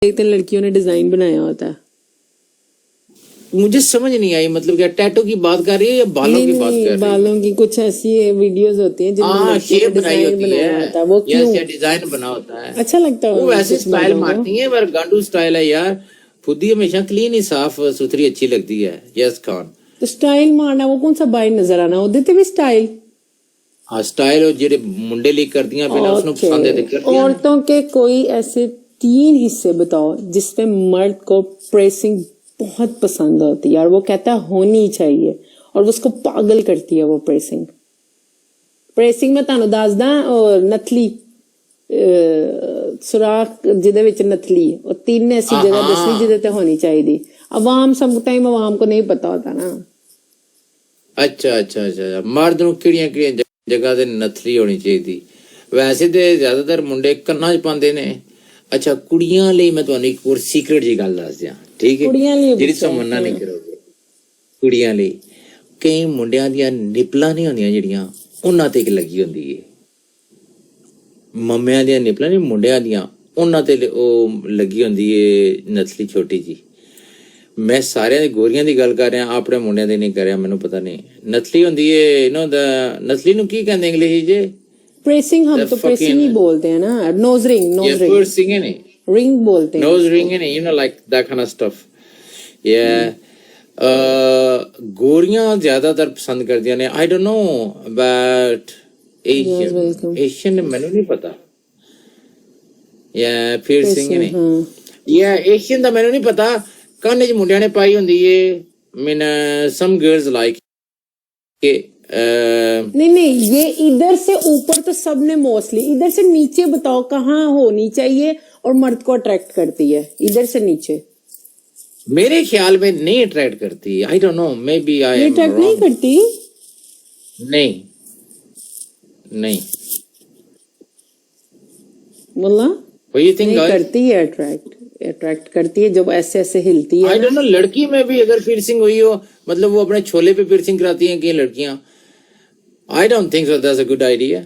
देखते हैं लड़कियों ने डिजाइन बनाया होता है। मुझे समझ नहीं आई, मतलब क्या टैटू की बात कर रही है या बालों की बात कर रही है? बालों की कुछ ऐसी वीडियोस होती हैं जिनमें शेप बनाई होती है, वो क्यों डिजाइन बना होता है, अच्छा लगता है वो वैसे स्टाइल मारती है, पर गांडू स्टाइल है यार। खुदी हमेशा क्लीन ही साफ सुथरी अच्छी लगती है। यस खान तो स्टाइल मारना वो कौन सा बाहर नजर आना वो देते भी स्टाइल। हाँ स्टाइल और जेडे मुंडे लीक कर दिया बिना उसने पसंद है। औरतों के कोई ऐसे 3 हिस्से बताओ जिसपे मर्द को प्रेसिंग बहुत पसंद होती है और वो कहता है होनी चाहिए और उसको पागल करती है वो प्रेसिंग। प्रेसिंग में तानू दसदा और नथली सुराख जिदे विच नथली और 3 ऐसी जगह दसनी जिदे ते होनी चाहिए। अवाम सब टाइम अवाम को नहीं पता होता ना। अच्छा अच्छा अच्छा मर्द नूं किहड़ियां किहड़ियां जगह ते नथली होनी चाहिए। वैसे तो ज्यादातर मुंडे कन्ना च पांदे ने। अच्छा कुड़ियां लई मैं तुहानू एक होर सीक्रेट जी गल दस दियां, ठीक है, जिहड़ी तुसीं मन्ना नहीं करोगे। कुड़ियां लई कई मुंडियां दियां निपलां नहीं होंदियां जिहड़ियां उन्हां ते लगी होंदी है। मम्मियां दियां निपलां नहीं मुंडियां दियां उन्हां ते ओह लगी होंदी है नथली छोटी जी। मैं सारे दी गोरियां दी गल कर रहा, अपने मुंडियां दी नहीं कर रहा। मैनू पता नहीं नथली होंदी है नो द नथली नू की कहंदे इंग्लिश जे प्रेसिंग। हम तो प्रेसिंग ही बोलते हैं ना। नोज रिंग piercing है नहीं रिंग बोलते हैं नोज रिंग है नहीं, you know like that kind of stuff. गोरियां ज्यादातर पसंद कर दिया ने। I don't know but Asian मैनू नहीं पता। या piercing है नहीं या एशियन दा मैनू नहीं पता। काने च मुंडियां ने पाई होंदी है। मीन सम गर्ल्स लाइक नहीं ये इधर से ऊपर तो सबने मोस्टली, इधर से नीचे बताओ कहाँ होनी चाहिए और मर्द को अट्रैक्ट करती है। इधर से नीचे मेरे ख्याल में नहीं अट्रैक्ट करती। I don't know maybe I am attract नहीं करती। नहीं नहीं बोला What you think, नहीं guys? करती है अट्रैक्ट करती है जब ऐसे ऐसे हिलती है। आई डोंट नो लड़की में भी अगर piercing हुई हो, मतलब वो अपने छोले पे piercing कराती हैं कि लड़कियां। I don't think so that's a good idea.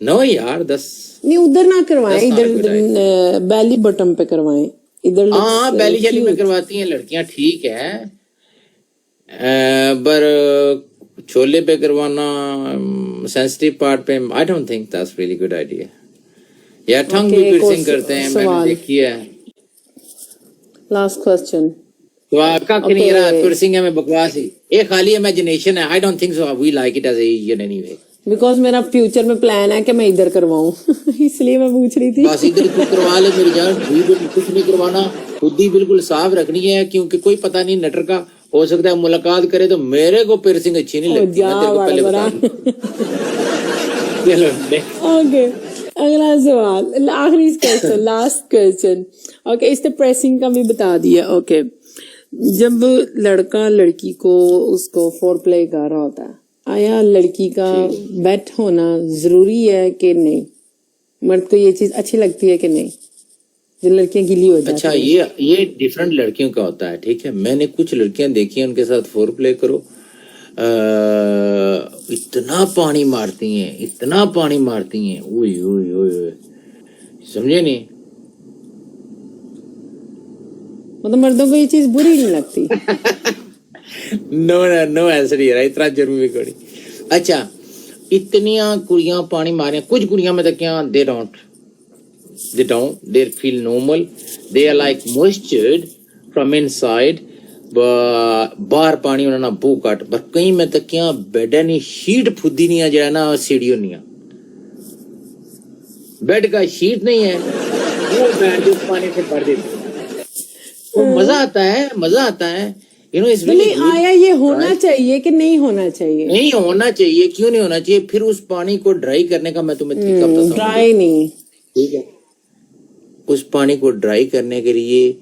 No यार नहीं उधर ना करवाएं, इधर बेली बटन पे करवाएं। इधर हाँ बेली शैली में करवाती हैं लड़कियां, ठीक है, पर छोले पे करवाना सेंसिटिव पार्ट पे आई don't think that's really good idea. या टंग भी piercing करते हैं, मैंने देखी है। लास्ट क्वेश्चन तो आपका नहीं रहा piercing है में बकवास ही, ये खाली इमेजिनेशन है। I don't think so we like it as an anyway. Because मेरा फ्यूचर में प्लान है कि मैं इधर करवाऊं इसलिए मैं पूछ रही थी। बस इधर तू करवा ले मेरी जान, कुछ नहीं करवाना, खुद ही बिल्कुल साफ रखनी है, क्योंकि कोई पता नहीं नटर का हो सकता है मुलाकात करे तो मेरे को piercing अच्छी नहीं लगती। मैं तेरे को पहले बता दूं। चलो ओके अगला सवाल, आखिरी क्वेश्चन, लास्ट क्वेश्चन। ओके इसने प्रेसिंग का भी बता दिया। ओके जब लड़का लड़की को उसको फोर प्ले कर रहा होता है, आया लड़की का बेट होना जरूरी है कि नहीं? मर्द को ये चीज अच्छी लगती है कि नहीं जो लड़कियां गिली हो जाती अच्छा ये डिफरेंट लड़कियों का होता है, ठीक है। मैंने कुछ लड़कियां देखी हैं, उनके साथ फोर प्ले करो, इतना पानी मारती हैं, इतना पानी मारती हैं, ओए ओए ओए, समझे नहीं? मतलब मर्दों को ये चीज बुरी नहीं लगती। नो ऐसा नहीं है, इतना जरूरी कोई। अच्छा इतनियां कुड़ियां पानी मारे, कुछ कुड़ियां में तो क्या they feel normal, they are like moisturised from inside, बाहर पानी उन्होंने बहुत घट, पर कई में तो क्या बेड नहीं शीट फुदी नहीं है, जो ना सीढ़ी नहीं है, बेड का शीट नहीं है, वो बैठ जो पानी से भर देती है, तो मजा आता है। यू नो नहीं आया ये होना चाहिए कि नहीं होना चाहिए? नहीं होना चाहिए, क्यों नहीं होना चाहिए? फिर उस पानी को ड्राई करने का मैं तुम्हें तरीका बताता हूं। ड्राई नहीं, ठीक है, उस पानी को ड्राई करने के लिए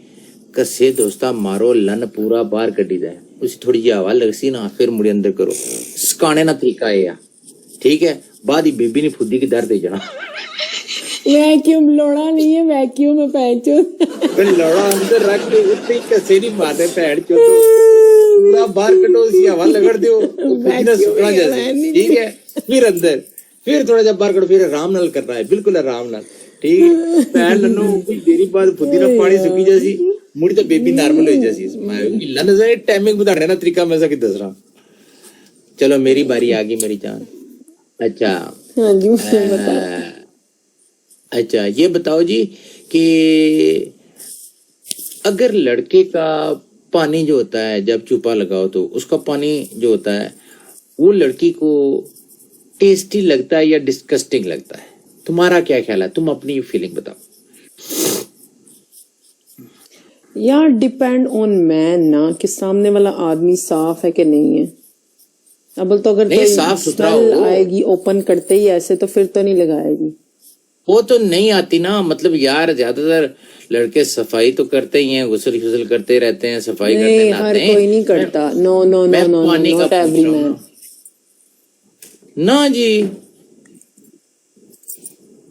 कसे दोस्ता मारो, लन पूरा बाहर कटी जाए, उसी थोड़ी जी हवा लगसी ना, फिर मुड़े अंदर करो, सुकाने ना तरीका है, ठीक है। बाद ही बेबी ने फुद्दी की दर दे जाना। वैक्यूम लोड़ा नहीं है, वैक्यूम में पैचो लोड़ा अंदर रख के उतनी कसे नहीं मारते पैर चो, पूरा बाहर कटो, उसी हवा लगड़ दो, सुखना जैसे, ठीक है। फिर अंदर, फिर थोड़ा जब बाहर कटो, फिर आराम नाल करना है, बिल्कुल आराम नाल। ठीक है पैर लन्नो कुछ देरी बाद पुदीना पानी सुकी जैसी मुड़ी तो बेबी नॉर्मल हो जैसी मैं हिला नजर टाइमिंग बता रहा ना तरीका मैं सा कि दस रहा चलो मेरी बारी आ गई मेरी जान अच्छा हाँ जी मुझे बता अच्छा ये बताओ जी कि अगर लड़के का पानी जो होता है जब चुपा लगाओ तो उसका पानी जो होता है वो लड़की को टेस्टी लगता है या डिस्गस्टिंग लगता है तुम्हारा क्या ख्याल है तुम अपनी फीलिंग बताओ यार डिपेंड ऑन मैन ना कि सामने वाला आदमी साफ है कि नहीं है। अब तो अगर नहीं, कोई साफ सुथरा स्मेल हो। आएगी ओपन करते ही ऐसे तो फिर तो नहीं लगाएगी। वो तो नहीं आती ना मतलब यार ज्यादातर लड़के सफाई तो करते ही हैं गुसल गुसल करते रहते हैं सफाई करते नहीं हर नहाते हैं कोई नहीं करता। नो नो नो मैं नो पानी का नॉट पूछ एवरी रहा हूँ मैन। ना जी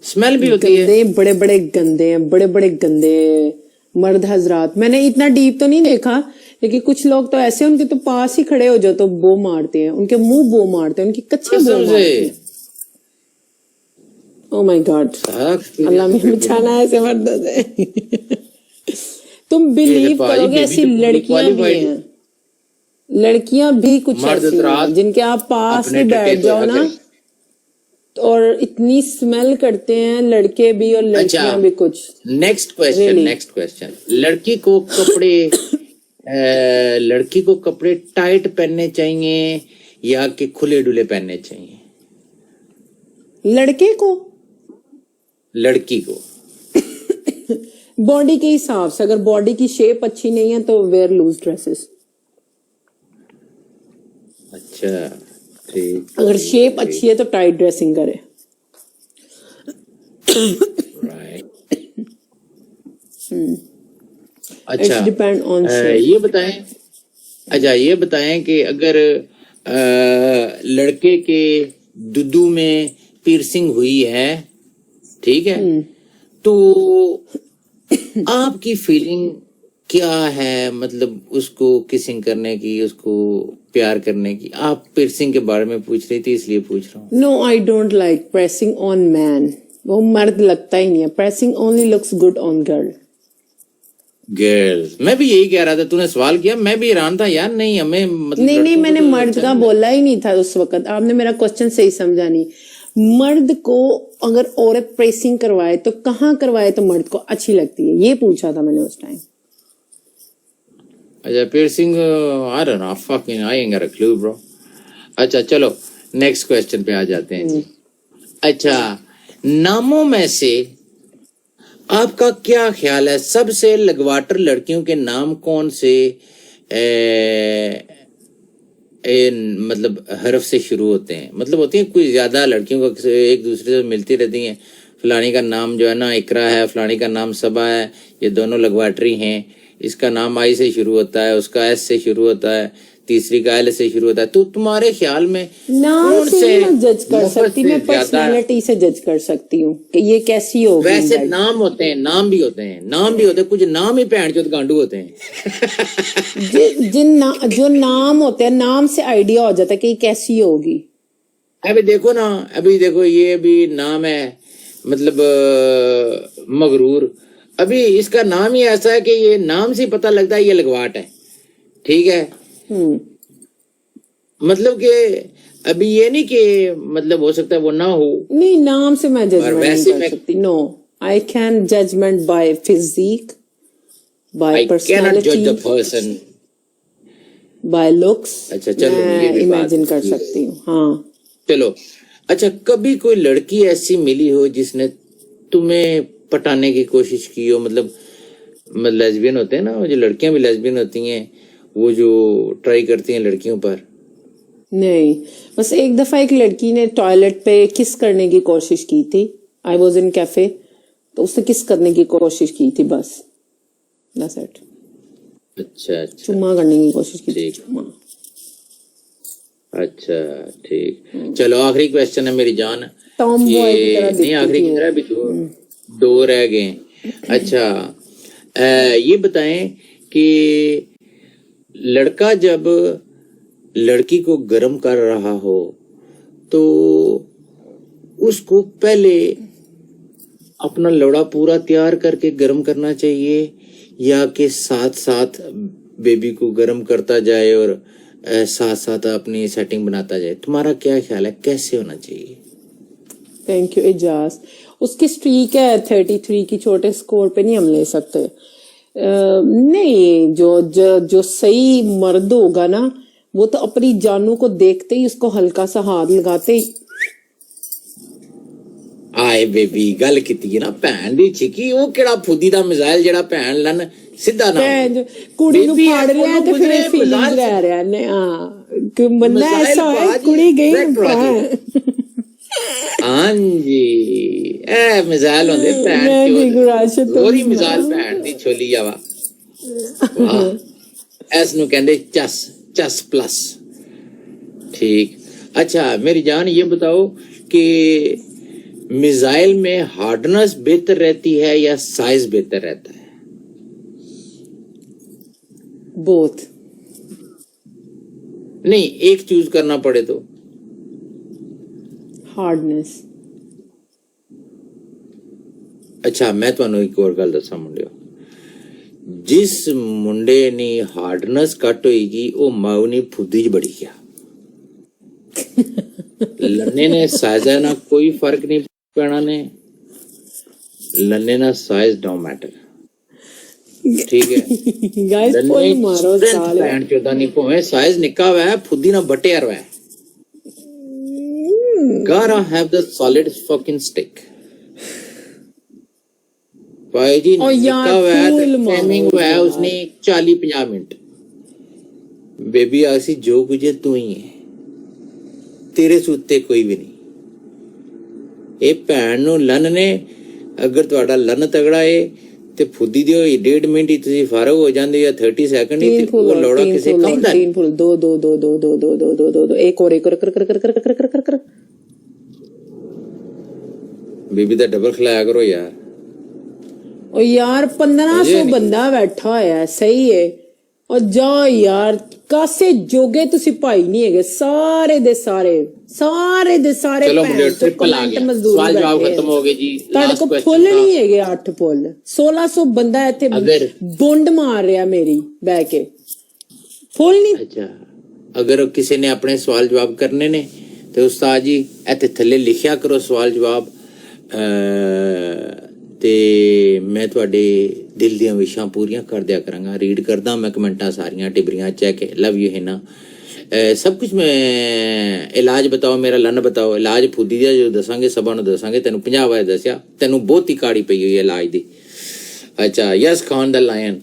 स्मेल भी होती है गंदे बड़े बड़े गंदे हैं बड़े बड़े गंदे मर्द हजरात। मैंने इतना डीप तो नहीं देखा लेकिन कुछ लोग तो ऐसे उनके तो पास ही खड़े हो जाओ तो बो मारते हैं उनके मुंह बो मारते हैं उनकी कच्चे बो कसम मारते हैं। से ओ माय गॉड सारा अल्लाह में बचाना ऐसे मर्दों से। तुम बिलीव भाई, करोगे बेबी ऐसी तो पूरी लड़कियां भी qualified हैं लड़कियां भी कुछ मर्द ऐसी हैं हजरात जिनके आप पास अपने भी बैठ टके को जाओ ना और इतनी स्मेल करते हैं लड़के भी और लड़कियां अच्छा भी कुछ। Really? नेक्स्ट क्वेश्चन लड़की को कपड़े टाइट पहनने चाहिए या कि खुले डुले पहनने चाहिए लड़के को लड़की को बॉडी के हिसाब से अगर बॉडी की शेप अच्छी नहीं है तो वेयर लूज ड्रेसेस। अच्छा ठीक अगर शेप अच्छी है तो टाइट ड्रेसिंग करे। राइट अच्छा इट्स डिपेंड ऑन ये बताएं अच्छा ये बताएं कि अगर लड़के के दुद्दू में पियर्सिंग हुई है ठीक है तो आपकी फीलिंग क्या है मतलब उसको किसिंग करने की उसको प्यार करने की आप पियर्सिंग के बारे में पूछ रही थी इसलिए पूछ रहा हूँ no I don't like piercing on man. वो मर्द लगता ही नहीं है। Piercing only looks good on girl. Girls मैं भी यही कह रहा था तूने सवाल किया मैं भी हैरान था यार नहीं हमें मतलब नहीं नहीं लड़कों को मैंने तो मर्द अच्छा का नहीं बोला ही नहीं था उस वक्त। आपने मेरा क्वेश्चन सही समझा नहीं। मर्द को अगर औरत प्रेसिंग करवाए तो कहाँ करवाए तो मर्द को अच्छी लगती है ये पूछा था मैंने उस टाइम। अच्छा piercing I don't no fucking I ant got a clue bro अच्छा चलो नेक्स्ट क्वेश्चन पे आ जाते हैं अच्छा नामों में से आपका क्या ख्याल है सबसे लगवाटर लड़कियों के नाम कौन से मतलब हरफ से शुरू होते हैं मतलब होती है कोई ज्यादा लड़कियों को एक दूसरे से मिलती रहती हैं फलानी का नाम जो है ना इकरा है फलानी का नाम सबा है ये दोनों लगवाटरी हैं इसका नाम आई से शुरू होता है उसका एस से शुरू होता है तीसरी का एल से शुरू होता है तो तुम्हारे ख्याल में नाम कौन से से मैं जज कर मुफ्त सकती से मैं ज्यादा पर्सनालिटी से जज कर सकती हूँ कि ये कैसी होगी। वैसे guys। नाम होते हैं नाम भी होते हैं कुछ नाम ही भैंड चोद गांडू होते हैं जो नाम होते हैं नाम से आइडिया हो जाता है कि ये कैसी होगी। अभी देखो ये भी नाम है मतलब मगरूर अभी इसका नाम ही ऐसा है कि ये नाम से पता लगता है ये लगवाट है ठीक है मतलब कि अभी ये नहीं कि मतलब हो सकता है वो ना हो नहीं नाम से मैं जजमेंट नहीं वैसे कर मैं- सकती। No I can judgement by physique by I cannot जज the personality person by looks. अच्छा, चलो, ये मैं भी बात इमेजिन कर ठीक है। सकती हूँ। हाँ चलो अच्छा कभी कोई लड़की ऐसी मिली हो जिसने तुम्हें पटाने की कोशिश की हो मतलब लेस्बियन होते हैं ना वो जो लड़कियां भी लेस्बियन होती हैं वो जो ट्राई करती हैं लड़कियों पर नहीं बस एक दफा एक लड़की ने टॉयलेट पे किस करने की कोशिश की थी। आई वॉज इन कैफे तो उसने किस करने की कोशिश की थी बस दैट्स इट। अच्छा चुम्मा करने की कोशिश की थी। ठीक। चुम्मा। अच्छा ठीक चलो आखिरी क्वेश्चन है मेरी जान टॉम बॉय की तरह नहीं दिखती आखिरी थी की वो। तरह भी दो रह गए अच्छा ये बताएं कि लड़का जब लड़की को गर्म कर रहा हो तो उसको पहले अपना लोड़ा पूरा तैयार करके गर्म करना चाहिए, या कि साथ साथ बेबी को गर्म करता जाए और साथ साथ अपनी सेटिंग बनाता जाए? तुम्हारा क्या ख्याल है, कैसे होना चाहिए? Thank you Ejaz. उसकी स्ट्रीक है 33 की, छोटे स्कोर पे नहीं हम ले सकते। नहीं, जो सही मर्द होगा ना, वो तो अपनी जानू को देखते ही उसको हल्का सा हाथ लगाते ही आए बेबी गल कीती ना भैन दी छिकी, वो केड़ा फुदी दा मिसाइल जेड़ा भैन लन सीधा ना कुड़ी ਨੂੰ फाड़ रहा है, तो फिर फीलिंग्स रह रहा है। हाँ, कि बंदा ऐसा है, कुड़ी गई हाँ जी, ए मिसाइल होंदे भैन चोद, होरी मिसाइल भैन दी छोली जावा। एस नु कहंदे चस प्लस। ठीक, अच्छा मेरी जान ये बताओ कि मिसाइल में हार्डनेस बेहतर रहती है या साइज बेहतर रहता है? बोथ। नहीं, एक चूज करना पड़े तो? हार्डनेस। अच्छा मैं ਤੁਹਾਨੂੰ ਇੱਕ ਹੋਰ ਗੱਲ ਦੱਸਾਂ ਮੁੰਡਿਓ, ਜਿਸ ਮੁੰਡੇ ਨੇ ਹਾਰਡਨੈਸ ਘੱਟ ਹੋਏਗੀ ਉਹ ਮਾਉ ਨੇ ਫੁੱਦੀ ਚ ਬੜੀ ਗਿਆ। ਲੰਨੇ ਨੇ ਸਾਈਜ਼ ਨਾਲ ਕੋਈ ਫਰਕ ਨਹੀਂ ਪੈਣਾ ਨੇ, लन्ने ना साइज डोंट मैटर, ठीक है गाइस कोई मारो साले पैंट चोदा नहीं पोवे साइज निक्का हुआ है फुद्दी ना बटे यार हुआ है, gotta have the solid fucking stick भाई जी। निक्का हुआ है टाइमिंग हुआ है उसने 40-50 मिनट, बेबी आसी जो कुछ तू ही है, तेरे सूते कोई भी नहीं। ये भैन नूं लन ने अगर तुहाडा लन तगड़ा है ते फुद्दी दिओ 1.5 मिनट ही तुसीं फारग हो जांदे या 30 सेकंड ही, ते वो लोड़ा किसे कम दा 3 फुल 2 2 2 2 2 2 2 2 2 एक और कर कर कर कर कर कर कर कर कर। बीबी दा डबल खिलाया करो यार। ओ यार 1500 बंदा बैठा होया है, सही है। और जाओ यार, कासे जोगे तुसी भाई नहीं है, सारे दे सारे चलो मुझे ट्रिपल आ गया, सवाल जवाब खत्म हो गए जी। लास्ट क्वेश्चन फुल नहीं है 8 फुल 1600 बंदा इथे बुंड मार रहा मेरी बह के, फुल नहीं। अच्छा अगर किसी ने अपने सवाल जवाब करने ने तो उस्ताद जी इथे थल्ले लिखिया करो सवाल जवाब, ते मैं तुहाडे दिल दियां विशां पूरियां कर दिया करांगा, रीड करदा मैं कमेंटां सारियां टिबरियां चेक लव यू है ना सब कुछ। मैं इलाज बताओ मेरा लन बताओ, इलाज फुद्दी दा जो दसांगे सबा नूं दसांगे, तेनू 50 बार दसिया, तेनू बहुत ही काड़ी पई हुई है इलाज दी। अच्छा यस खान द लायन,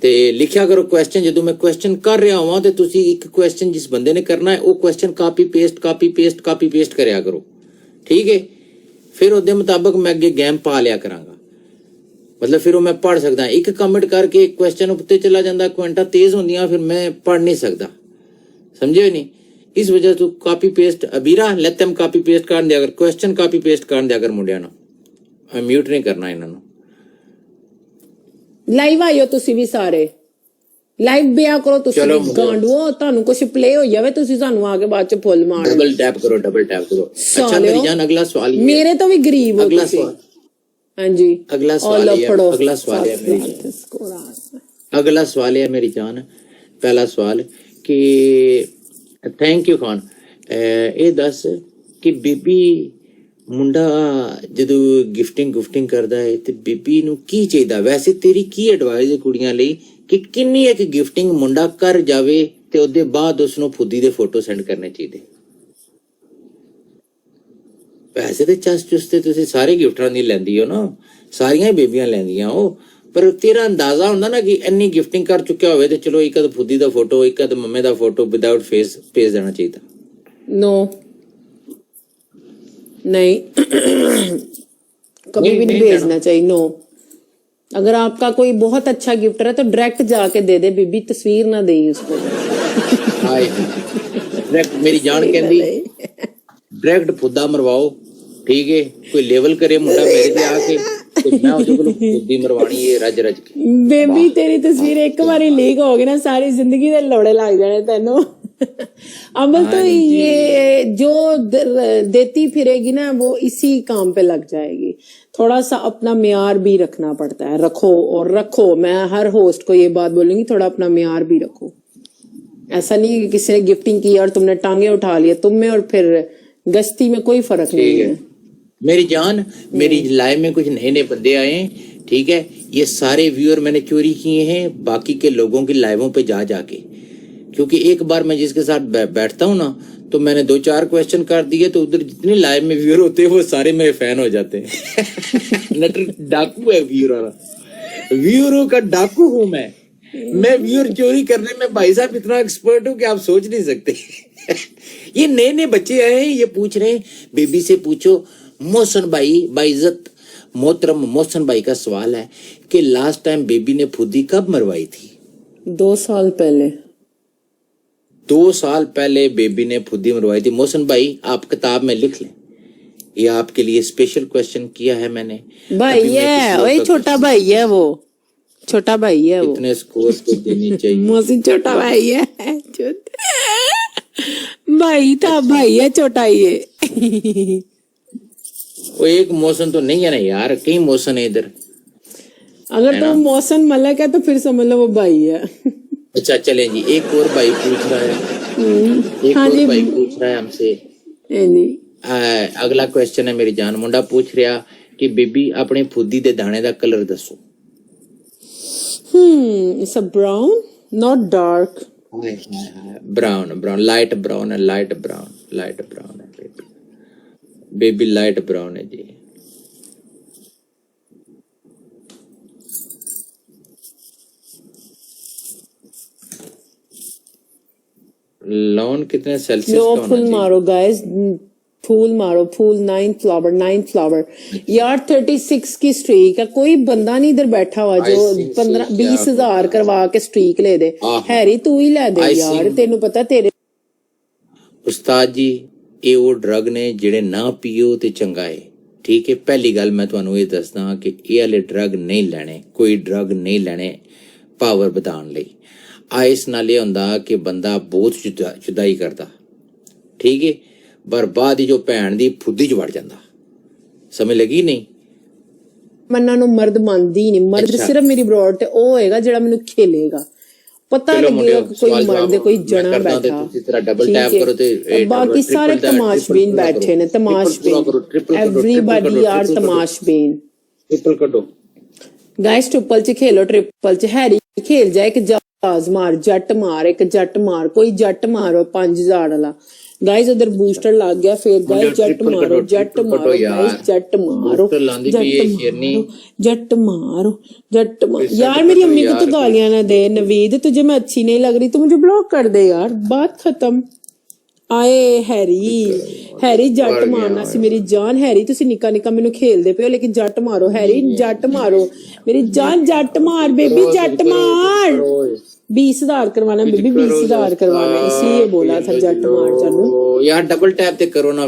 ते लिखिया करो क्वेश्चन, जदों मैं क्वेश्चन कर रहा होवां ते तुसी एक क्वेश्चन जिस बंदे ने करना है वो क्वेश्चन कॉपी पेस्ट करया करो, ठीक है। फिर ਉਹਦੇ ਮੁਤਾਬਕ मैं अगे गेम पा लिया करांगा, मतलब फिर मैं पढ़ सकदा। एक कमेंट करके एक क्वेश्चन उत्ते चला जांदा, क्वेंटा तेज होंदियां, फिर मैं पढ़ नहीं सकदा, समझे नहीं। इस वजह तो copy paste Abira let them copy paste कर दिया, अगर क्वेश्चन कॉपी पेस्ट कर दिया, अगर मुंडिया नु मैं म्यूट नहीं करना इन्हां नु। लाइव आइयो तुसी भी सारे, लाइव बिया करो तुसी गांडवो, तानू कुछ प्ले हो जावे तुसी सानू आके बाद च फुल मार डबल टैप करो। अच्छा मेरी जान अगला सवाल मेरे तो भी गरीब हो तुसी। हां जी अगला सवाल है मेरी जान। पहला सवाल कि थैंक यू खान, ये दस कि बीबी मुंडा जदों गिफ्टिंग करदा है ते बीबी नू की चाहिदा, वैसे तेरी की एडवाइस है कुड़ियां लई कि किन्नी एक गिफ्टिंग मुंडा कर जावे ते ओदे बाद उसनू फुद्दी दे फोटो सेंड करने चाहिए? वैसे तो चस चुस्ते तुसी सारे गिफ्टां दी लैंदी हो ना, सारियां ही बेबियां लैंदियां हो, पर तेरा अंदाजा हुंदा ना कि इन्नी गिफ्टिंग कर चुक्या होवे ते चलो एक फुद्दी दा फोटो एक मम्मे दा फोटो विदाउट फेस भेज देना चाहिए? नो नहीं कभी भी नहीं भेजना चाहिए, नो। अगर आपका कोई बहुत अच्छा गिफ्टर है तो डायरेक्ट जाके दे दे, बीबी तस्वीर ना दे उसको। डायरेक्ट मेरी जान कहंदी डायरेक्ट फुद्दा मरवाओ, ठीक है। कोई लेवल करे मुंडा मेरे ते आके तो मैं उसको फुद्दी मरवानी है रज के। बेबी तेरी तस्वीर एक बारी लीक हो गई ना, सारी जिंदगी दे लोड़े लग जाने तेनों। अमल तो ये जो देती फिरेगी ना वो इसी काम पे लग जाएगी। थोड़ा सा अपना म्यार भी रखना पड़ता है, रखो और रखो। मैं हर होस्ट को ये बात बोलूंगी, थोड़ा अपना म्यार भी रखो। ऐसा नहीं कि किसी ने गिफ्टिंग की और तुमने टांगे उठा लिए, तुम में और फिर गश्ती में कोई फर्क नहीं है। मेरी जान, मेरी लाइव में कुछ नए नए बंदे आए हैं, ठीक है। ये सारे व्यूअर मैंने चोरी किए हैं बाकी के लोगों की लाइवों पे जा जाके, क्योंकि एक बार मैं जिसके साथ बैठता हूँ ना तो मैंने 2-4 क्वेश्चन कर दिए तो उधर जितने लाइव में व्यूअर होते हैं वो सारे मेरे फैन हो जाते हैं। नटर डाकू है व्यूअर वाला, व्यूअरों का डाकू हूं मैं व्यूअर चोरी करने में भाई साहब इतना एक्सपर्ट हूं कि आप सोच नहीं सकते। ये नए नए बच्चे आए हैं, ये पूछ रहे हैं बेबी से पूछो। मोहसन भाई, बाइज्जत मोहतरम मोहसन भाई का सवाल है कि लास्ट टाइम बेबी ने फुद्दी कब मरवाई थी? 2 साल पहले। 2 साल पहले बेबी ने फुद्दी मरवाई थी। मोहसन भाई आप किताब में लिख लें, ये आपके लिए स्पेशल क्वेश्चन किया है मैंने। भाई है वही, छोटा भाई है वो, छोटा भाई है वो। कितने स्कोर को देनी चाहिए? मोहसिन छोटा भाई है, भाई था, भाई है, छोटा ही है। वो एक मौसम तो नहीं है ना यार, कई मौसम है इधर। अगर तो मौसम मलक है तो फिर समझ लो वो भाई है। अच्छा चलें जी, एक और भाई पूछ रहा है, एक और भाई पूछ रहा है हमसे। अगला क्वेश्चन है मेरी जान, मुंडा पूछ रहा कि बेबी अपने फुद्दी दे दाने दा कलर दसो। It's a brown, not dark. Brown, light brown है, लाइट ब्राउन है बेबी, लाइट ब्राउन है जी। लॉन कितने सेल्सियस का होना फुल मारो गाइस, फूल मारो, फूल 9 फ्लावर यार। 36 की स्ट्रीक है, कोई बंदा नहीं इधर बैठा हुआ जो 15-20 हजार करवा के स्ट्रीक ले दे। हैरी तू ही ले दे यार, तेनू पता तेरे। उस्ताद जी ਇਹ ਉਹ ਡਰਗ ਨੇ ਜਿਹੜੇ ਨਾ ਪੀਓ ਤੇ ਚੰਗਾ ਹੈ, ਠੀਕ ਹੈ। ਪਹਿਲੀ ਗੱਲ ਮੈਂ ਤੁਹਾਨੂੰ ਇਹ ਦੱਸਦਾ ਕਿ ਇਹ ਵਾਲੇ ਡਰਗ ਨਹੀਂ ਲੈਣੇ, ਕੋਈ ਡਰਗ ਨਹੀਂ ਲੈਣੇ ਪਾਵਰ ਵਧਾਉਣ ਲਈ। ਇਸ ਨਾਲ ਇਹ ਹੁੰਦਾ ਕਿ ਬੰਦਾ ਬਹੁਤ ਜੁਦਾਈ ਕਰਦਾ, ਠੀਕ ਹੈ, ਪਰ ਬਾਅਦ ਜੋ ਭੈਣ ਦੀ ਫੁੱਦੀ ਚ ਵੜ ਜਾਂਦਾ। ਸਮਝ ਲੱਗੀ ਨਹੀਂ? ਮੰਨਾ ਨੂੰ ਮਰਦ ਮੰਨਦੀ ਨਹੀਂ, ਮਰਦ ਸਿਰਫ ਮੇਰੀ ਬਰੋਡ ਤੇ ਉਹ ਹੋਏਗਾ ਜਿਹੜਾ ਮੈਨੂੰ ਖੇਲੇਗਾ। पता लगेगा कोई मर्द कोई जना बैठा, बाकी सारे तमाशबीन बैठे ने, तमाशबीन एवरीबॉडी आर तमाशबीन। गाइस ट्रिपल च खेलो, ट्रिपल च हैरी खेल जाए, एक जहाज मार, जट मार, एक जट मार, कोई जट मारो 5000 वाला। गाइस उधर बूस्टर लग गया, फिर गाइस जट मारो, जट मारो गाइस, जट मारो, जट मारो, जट मारो। यार मेरी अम्मी को तो गालियां ना दे नवीद, तुझे मैं अच्छी नहीं लग रही तो मुझे ब्लॉक कर दे यार, बात खत्म। आए हैरी जट मारना सी मेरी जान। हैरी तुसी निक्का निक्का मैनू खेलदे पे हो, लेकिन जट मारो हैरी, जट मारो मेरी जान, जट मार बेबी, जट मार। 20,000 करवाना बेबी, 20,000 करवाना, इसलिए बोला था जट मार जानू। यार डबल टैप ते करो ना।